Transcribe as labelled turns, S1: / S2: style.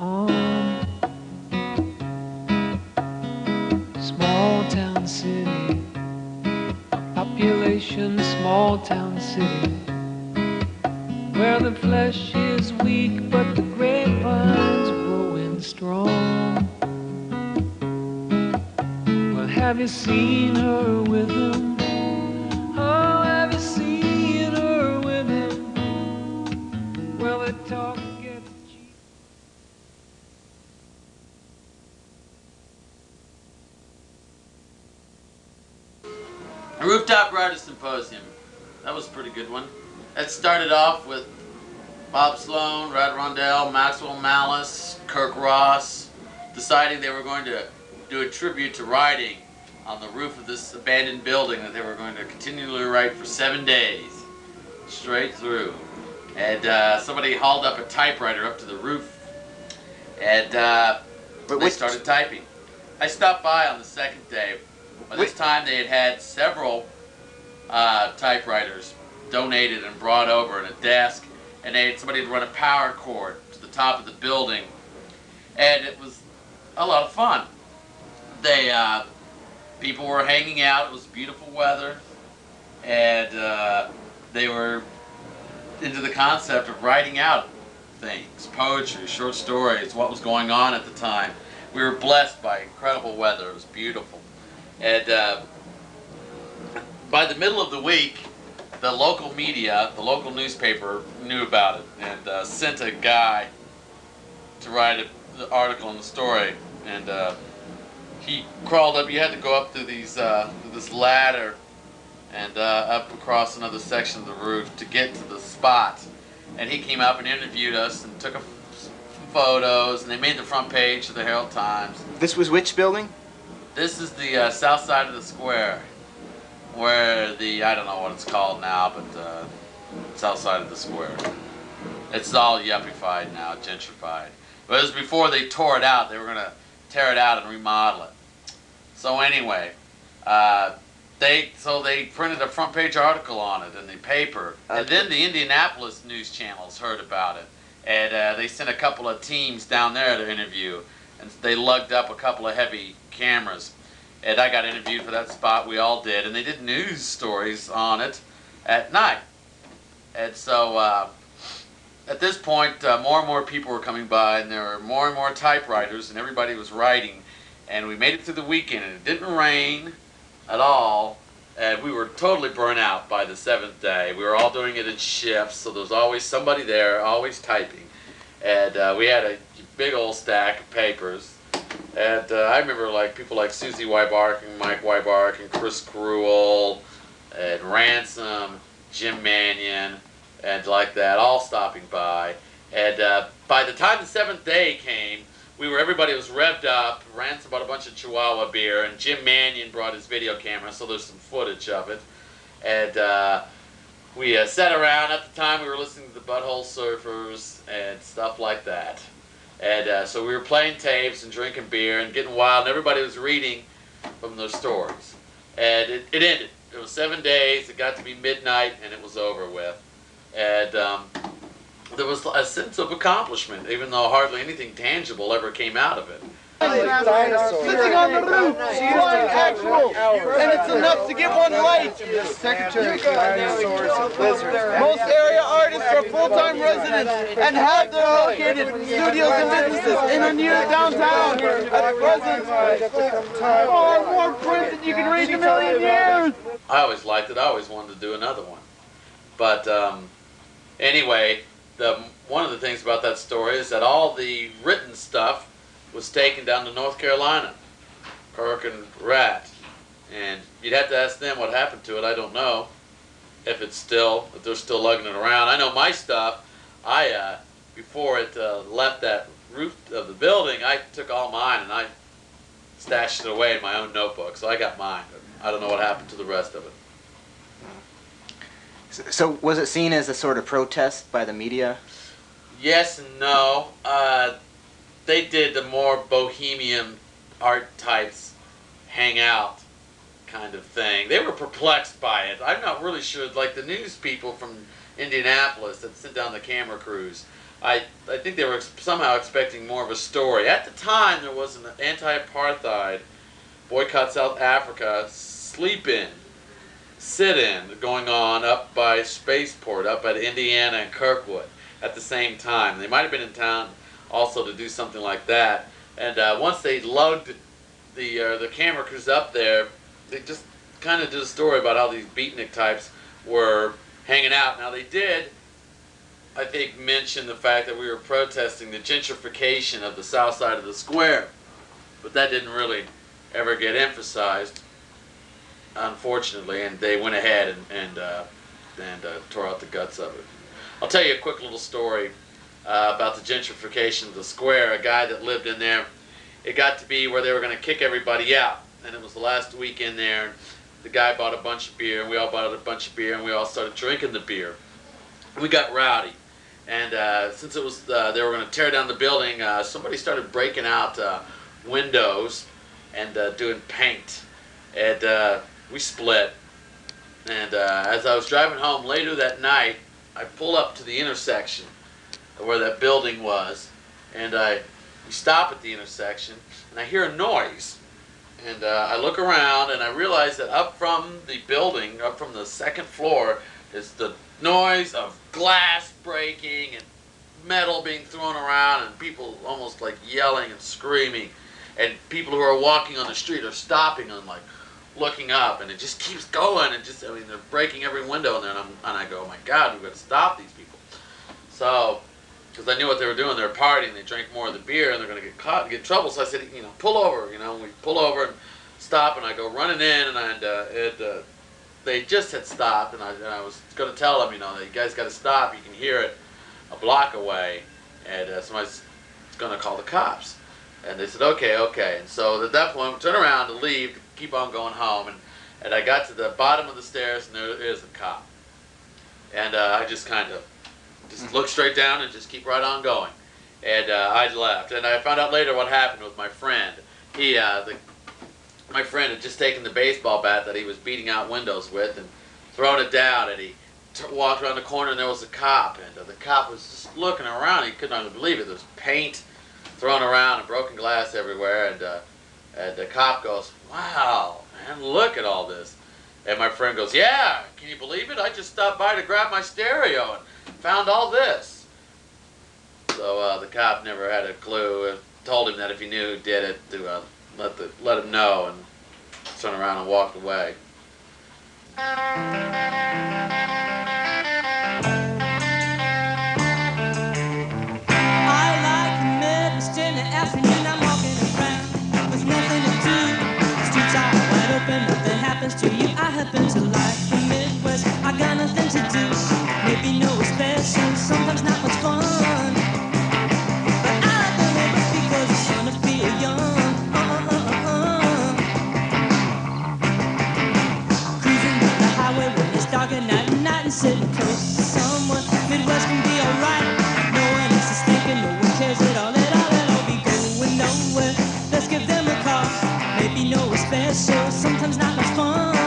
S1: on. Small town city, population, small town city, where the flesh is weak but the grapevine's growing strong. Well, have you seen her with him? Oh, have you seen her with him? Well, they talk gets cheap.
S2: A Rooftop Writer Symposium. That was a pretty good one. That started off with Bob Sloan, Rod Rondell, Maxwell Malice, Kirk Ross, deciding they were going to do a tribute to writing on the roof of this abandoned building that they were going to continually write for 7 days, straight through. And somebody hauled up a typewriter up to the roof, and they started typing. I stopped by on the second day. By this time they had had several typewriters donated and brought over in a desk, and somebody had run a power cord to the top of the building, and it was a lot of fun. People were hanging out. It was beautiful weather, and they were into the concept of writing out things, poetry, short stories, what was going on at the time. We were blessed by incredible weather. It was beautiful. And by the middle of the week, the local media, the local newspaper, knew about it and sent a guy to write the article and the story. And he crawled up. You had to go up through this ladder and up across another section of the roof to get to the spot. And he came up and interviewed us and took some photos, and they made the front page of the Herald Times.
S3: This was which building?
S2: This is the south side of the square, where I don't know what it's called now, but south side of the square. It's all yuppified now, gentrified. But it was before they tore it out. They were going to tear it out and remodel it. So anyway, they printed a front page article on it in the paper, and then the Indianapolis news channels heard about it, and they sent a couple of teams down there to interview, and they lugged up a couple of heavy cameras, and I got interviewed for that spot. We all did, and they did news stories on it at night. And so at this point, more and more people were coming by, and there were more and more typewriters, and everybody was writing, and we made it through the weekend, and it didn't rain at all, and we were totally burnt out by the 7th day. We were all doing it in shifts, so there was always somebody there, always typing, and we had a big old stack of papers. And I remember people like Susie Wybark and Mike Wybark and Chris Cruel and Ransom, Jim Mannion, and like that, all stopping by. And by the time the 7th day came, everybody was revved up. Ransom bought a bunch of Chihuahua beer, and Jim Mannion brought his video camera, so there's some footage of it. And we sat around. At the time, we were listening to the Butthole Surfers and stuff like that. And so we were playing tapes and drinking beer and getting wild, and everybody was reading from their stories. And it ended. It was 7 days. It got to be midnight, and it was over with. And there was a sense of accomplishment, even though hardly anything tangible ever came out of it.
S4: Sitting on the roof, flying actual, and it's enough to give one light. Most area artists are full-time residents and have their located studios and businesses in or near downtown. At present, more print than you can read in a million years.
S2: I always liked it. I always wanted to do another one. But anyway, one of the things about that story is that all the written stuff was taken down to North Carolina, Kirk and Rat, and you'd have to ask them what happened to it. I don't know if they're still lugging it around. I know my stuff. Before it left that roof of the building, I took all mine and I stashed it away in my own notebook. So I got mine. But I don't know what happened to the rest of it.
S3: So was it seen as a sort of protest by the media?
S2: Yes and no. They did the more bohemian art types hang out kind of thing. They were perplexed by it. I'm not really sure, like the news people from Indianapolis that sent down the camera crews, I think they were somehow expecting more of a story. At the time, there was an anti-apartheid boycott South Africa sleep-in, sit-in going on up by Spaceport, up at Indiana and Kirkwood at the same time. They might have been in town also to do something like that. And once they lugged the camera crews up there, they just kind of did a story about how these beatnik types were hanging out. Now they did, I think, mention the fact that we were protesting the gentrification of the south side of the square, but that didn't really ever get emphasized, unfortunately, and they went ahead and tore out the guts of it. I'll tell you a quick little story about the gentrification of the square. A guy that lived in there, it got to be where they were going to kick everybody out, and it was the last week in there, and the guy bought a bunch of beer, and we all bought a bunch of beer, and we all started drinking the beer. We got rowdy. And since it was they were going to tear down the building, somebody started breaking out windows and doing paint. And we split. And as I was driving home later that night, I pull up to the intersection where that building was. And we stop at the intersection, and I hear a noise. And I look around, and I realize that up from the building, up from the second floor, is the noise of glass breaking and metal being thrown around and people almost like yelling and screaming, and people who are walking on the street are stopping and like looking up, and it just keeps going, and just, I mean, they're breaking every window in there, and I go, oh my God, we've got to stop these people. So, because I knew what they were doing, they were partying, they drank more of the beer, and they're going to get caught and get in trouble, so I said, you know, pull over, you know, and we pull over and stop, and I go running in, and they just had stopped, and I was going to tell them, you know, that you guys got to stop. You can hear it a block away, and somebody's going to call the cops. And they said, okay, okay. And so at that point, we turned around to leave, to keep on going home, and I got to the bottom of the stairs, and there is a cop. And I just kind of just looked straight down and just keep right on going. And I left. And I found out later what happened with my friend. My friend had just taken the baseball bat that he was beating out windows with and thrown it down, and he walked around the corner, and there was a cop, and the cop was just looking around. He couldn't even believe it. There was paint thrown around and broken glass everywhere, and the cop goes, wow, man, look at all this. And my friend goes, yeah, can you believe it? I just stopped by to grab my stereo and found all this. So the cop never had a clue. Told him that if he knew who did it, to let him know, and turned around and walked away.
S1: To you, I happen to like the Midwest. I got nothing to do, maybe no special, sometimes not much fun. But I like the Midwest because it's fun to feel young. Cruising down the highway when it's dark at night and sitting close to someone. Midwest can be alright. No one else is thinking, no one cares at all. It'll be going nowhere. Let's give them a call. Maybe no special, sometimes not much fun.